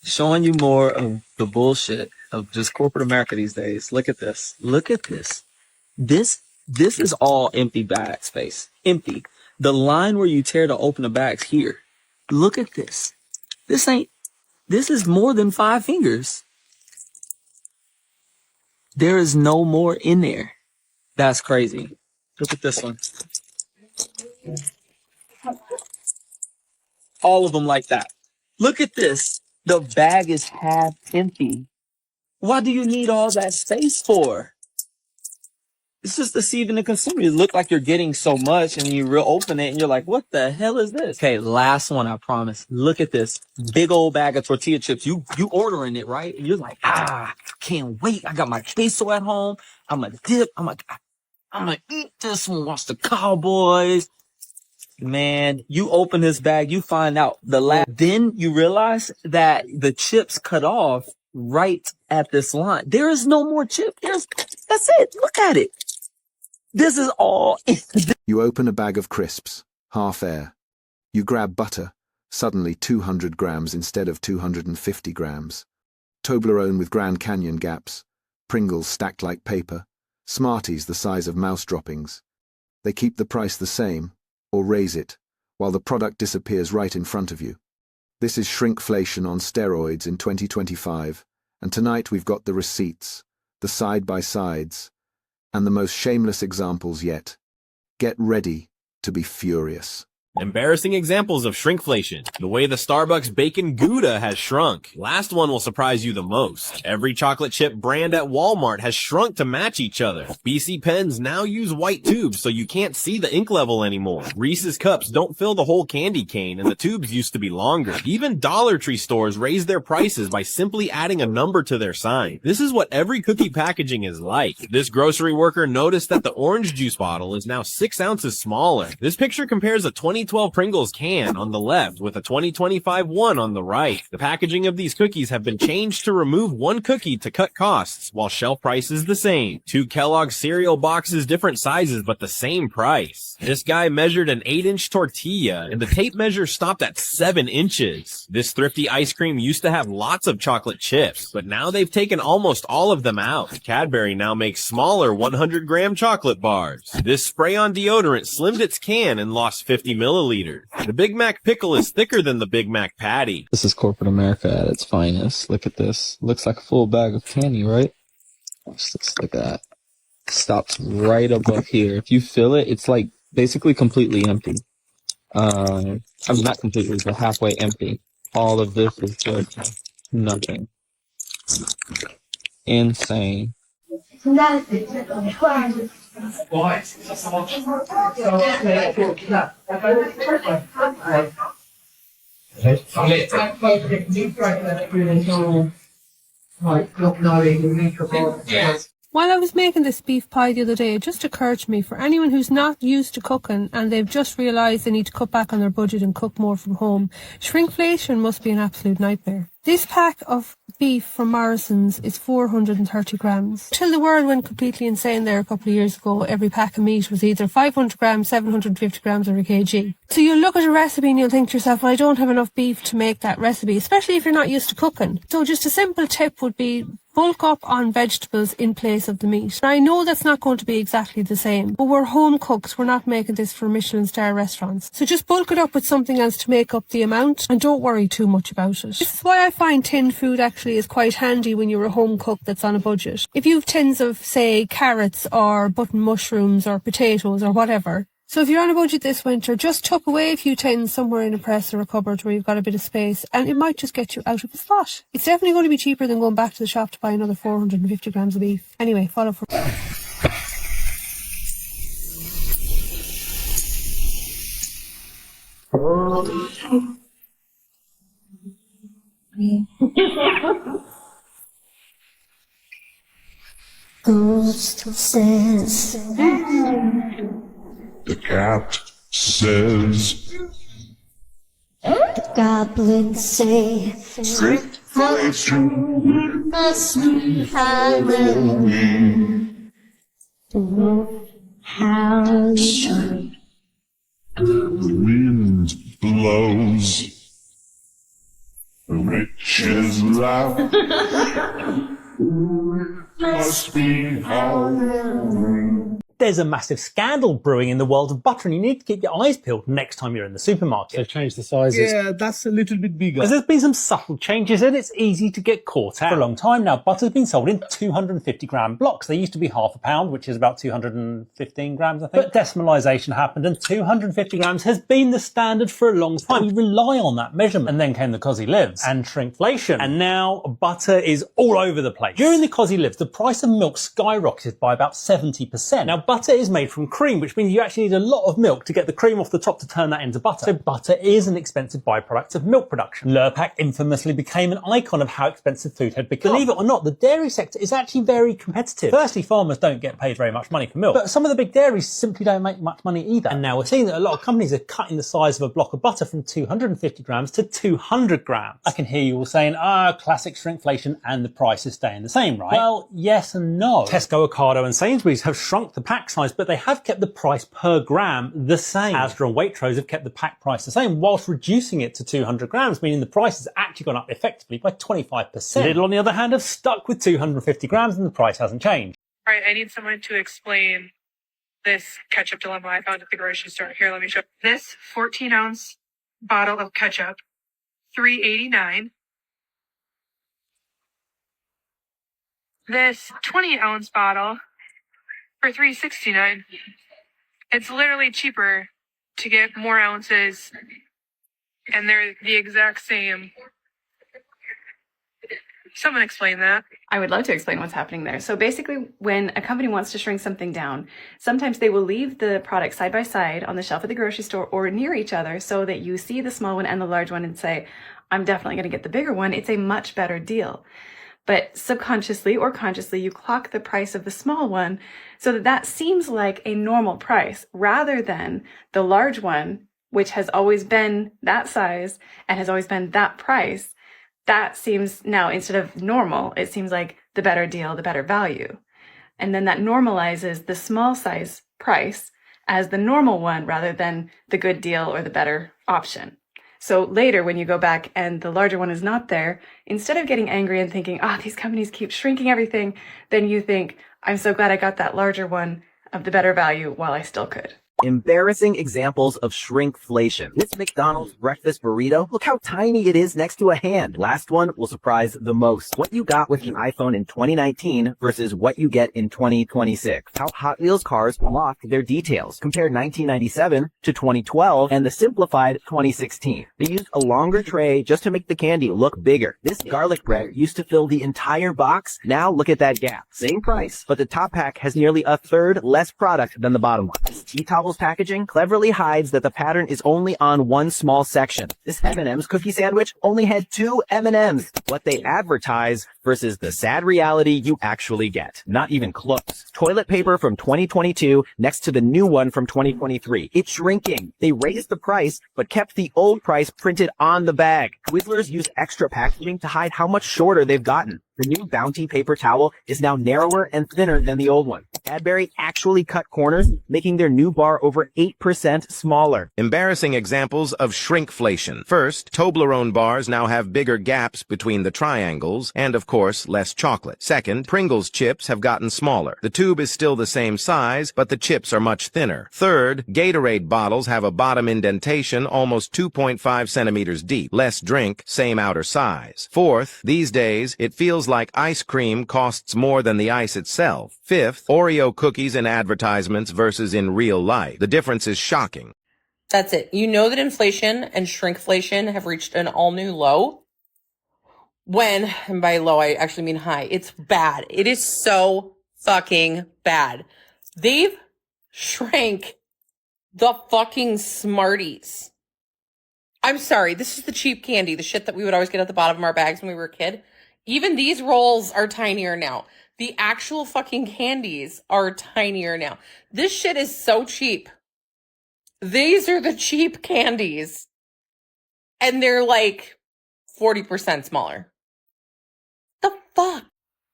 Showing you more of the bullshit of just corporate America these days. Look at this. Look at this. This is all empty bag space. Empty. The line where you tear to open the bag's here. Look at this. This is more than 5 fingers. There is no more in there. That's crazy. Look at this one. All of them like that. Look at this. The bag is half empty. Why do you need all that space for? It's just deceiving the consumer. You look like you're getting so much and you open it and you're like, what the hell is this? Okay, last one, I promise. Look at this big old bag of tortilla chips. You ordering it, right? And you're like, can't wait. I got my queso at home. I'm gonna dip. I'm gonna eat this one. Watch the Cowboys. Man, you open this bag, you find out then you realize that the chips cut off right at this line. There is no more chip. That's it. Look at it. This is all. You open a bag of crisps, half air. You grab butter, suddenly 200 grams instead of 250 grams. Toblerone with Grand Canyon gaps. Pringles stacked like paper. Smarties the size of mouse droppings. They keep the price the same, or raise it, while the product disappears right in front of you. This is shrinkflation on steroids in 2025, and tonight we've got the receipts, the side-by-sides, and the most shameless examples yet. Get ready to be furious. Embarrassing examples of shrinkflation. The way the Starbucks bacon Gouda has shrunk. Last one will surprise you the most. Every chocolate chip brand at Walmart has shrunk to match each other. BC pens now use white tubes so you can't see the ink level anymore. Reese's cups don't fill the whole candy cane and the tubes used to be longer. Even Dollar Tree stores raise their prices by simply adding a number to their sign. This is what every cookie packaging is like. This grocery worker noticed that the orange juice bottle is now 6 ounces smaller. This picture compares a 2012 Pringles can on the left with a 2025 one on the right. The packaging of these cookies have been changed to remove one cookie to cut costs, while shelf price is the same. 2 Kellogg's cereal boxes, different sizes, but the same price. This guy measured an 8-inch tortilla, and the tape measure stopped at 7 inches. This thrifty ice cream used to have lots of chocolate chips, but now they've taken almost all of them out. Cadbury now makes smaller 100-gram chocolate bars. This spray-on deodorant slimmed its can and lost 50 milliliters. The Big Mac pickle is thicker than the Big Mac patty. This is corporate America at its finest. Look at this. Looks like a full bag of candy, right? Let's look at that. Stops right above here. If you fill it, it's like basically completely empty. I mean, not completely, but halfway empty. All of this is just nothing. Insane. While I was making this beef pie the other day, it just occurred to me, for anyone who's not used to cooking and they've just realised they need to cut back on their budget and cook more from home, shrinkflation must be an absolute nightmare. This pack of beef from Morrison's is 430 grams. Till the world went completely insane there a couple of years ago, every pack of meat was either 500 grams, 750 grams or a kg. So you'll look at a recipe and you'll think to yourself, well, I don't have enough beef to make that recipe, especially if you're not used to cooking. So just a simple tip would be bulk up on vegetables in place of the meat. Now, I know that's not going to be exactly the same, but we're home cooks. We're not making this for Michelin star restaurants. So just bulk it up with something else to make up the amount and don't worry too much about it. This is why I find tinned food actually is quite handy when you're a home cook that's on a budget. If you have tins of, say, carrots or button mushrooms or potatoes or whatever, so if you're on a budget this winter, just tuck away a few tins somewhere in a press or a cupboard where you've got a bit of space, and it might just get you out of the spot. It's definitely going to be cheaper than going back to the shop to buy another 450 grams of beef. Anyway, follow for... Ghost says, the cat says, the goblins say, shrinkflation must be Halloween. The wolf howls, the wind blows. The witches laugh. Must be Halloween. There's a massive scandal brewing in the world of butter, and you need to keep your eyes peeled next time you're in the supermarket. They've changed the sizes. Yeah, that's a little bit bigger. Because there's been some subtle changes and it's easy to get caught out. For a long time now, butter's been sold in 250 gram blocks. They used to be half a pound, which is about 215 grams, I think. But decimalisation happened and 250 grams has been the standard for a long time. We rely on that measurement. And then came the Cosy Lives and shrinkflation. And now butter is all over the place. During the Cosy Lives, the price of milk skyrocketed by about 70%. Now, butter is made from cream, which means you actually need a lot of milk to get the cream off the top to turn that into butter. So butter is an expensive byproduct of milk production. Lurpak infamously became an icon of how expensive food had become. Believe it or not, the dairy sector is actually very competitive. Firstly, farmers don't get paid very much money for milk, but some of the big dairies simply don't make much money either. And now we're seeing that a lot of companies are cutting the size of a block of butter from 250 grams to 200 grams. I can hear you all saying, classic shrinkflation and the price is staying the same, right? Well, yes and no. Tesco, Ocado and Sainsbury's have shrunk the pack size, but they have kept the price per gram the same. Asda and Waitrose have kept the pack price the same whilst reducing it to 200 grams, meaning the price has actually gone up effectively by 25%. Lidl, on the other hand, have stuck with 250 grams and the price hasn't changed. All right, I need someone to explain this ketchup dilemma I found at the grocery store. Here, let me show you. This 14-ounce bottle of ketchup, $3.89. This 20-ounce bottle for $3.69. It's literally cheaper to get more ounces, and they're the exact same. Someone explain that. I would love to explain what's happening there. So basically, when a company wants to shrink something down, sometimes they will leave the product side by side on the shelf at the grocery store or near each other so that you see the small one and the large one and say, I'm definitely going to get the bigger one. It's a much better deal. But subconsciously or consciously, you clock the price of the small one so that that seems like a normal price rather than the large one, which has always been that size and has always been that price. That seems now, instead of normal, it seems like the better deal, the better value. And then that normalizes the small size price as the normal one rather than the good deal or the better option. So later, when you go back and the larger one is not there, instead of getting angry and thinking, these companies keep shrinking everything, then you think, I'm so glad I got that larger one of the better value while I still could. Embarrassing examples of shrinkflation. This McDonald's breakfast burrito, look how tiny it is next to a hand. Last one will surprise the most. What you got with an iPhone in 2019 versus what you get in 2026. How Hot Wheels cars locked their details. Compare 1997 to 2012 and the simplified 2016. They used a longer tray just to make the candy look bigger. This garlic bread used to fill the entire box. Now look at that gap. Same price, but the top pack has nearly a third less product than the bottom one. This tea towel's packaging cleverly hides that the pattern is only on one small section. This M&M's cookie sandwich only had 2 M&M's. What they advertise versus the sad reality you actually get. Not even close. Toilet paper from 2022 next to the new one from 2023. It's shrinking. They raised the price, but kept the old price printed on the bag. Twizzlers use extra packaging to hide how much shorter they've gotten. The new Bounty paper towel is now narrower and thinner than the old one. Cadbury actually cut corners, making their new bar over 8% smaller. Embarrassing examples of shrinkflation. First, Toblerone bars now have bigger gaps between the triangles and, of course, less chocolate. Second, Pringles chips have gotten smaller. The tube is still the same size, but the chips are much thinner. Third, Gatorade bottles have a bottom indentation almost 2.5 centimeters deep. Less drink, same outer size. Fourth, these days, it feels like ice cream costs more than the ice itself. Fifth, Oreo cookies in advertisements versus in real life. The difference is shocking. That's it. You know that inflation and shrinkflation have reached an all-new low. When, and by low, I actually mean high. It's bad. It is so fucking bad. They've shrank the fucking Smarties. I'm sorry. This is the cheap candy, the shit that we would always get at the bottom of our bags when we were a kid. Even these rolls are tinier now. The actual fucking candies are tinier now. This shit is so cheap. These are the cheap candies. And they're like 40% smaller. The fuck?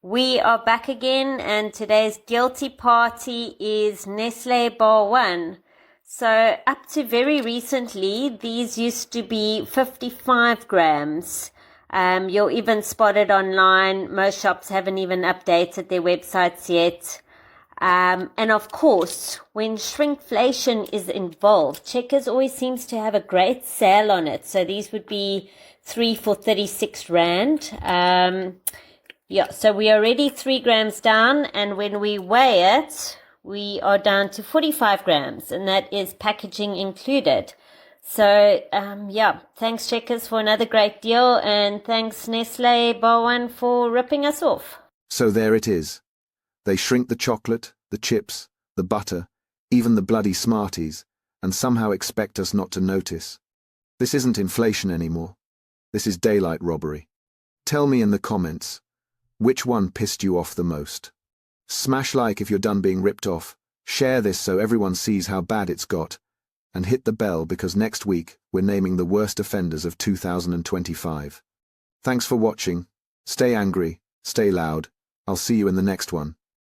We are back again, and today's guilty party is Nestle Bar 1. So up to very recently, these used to be 55 grams. You'll even spot it online. Most shops haven't even updated their websites yet. And of course, when shrinkflation is involved, Checkers always seems to have a great sale on it. So these would be 3 for 36 Rand. Yeah, so we are already 3 grams down, and when we weigh it, we are down to 45 grams, and that is packaging included. So, yeah, thanks Checkers for another great deal, and thanks Nestle Bar for ripping us off. So there it is. They shrink the chocolate, the chips, the butter, even the bloody Smarties, and somehow expect us not to notice. This isn't inflation anymore. This is daylight robbery. Tell me in the comments, which one pissed you off the most? Smash like if you're done being ripped off, share this so everyone sees how bad it's got, and hit the bell because next week we're naming the worst offenders of 2025. Thanks for watching. Stay angry, stay loud. I'll see you in the next one.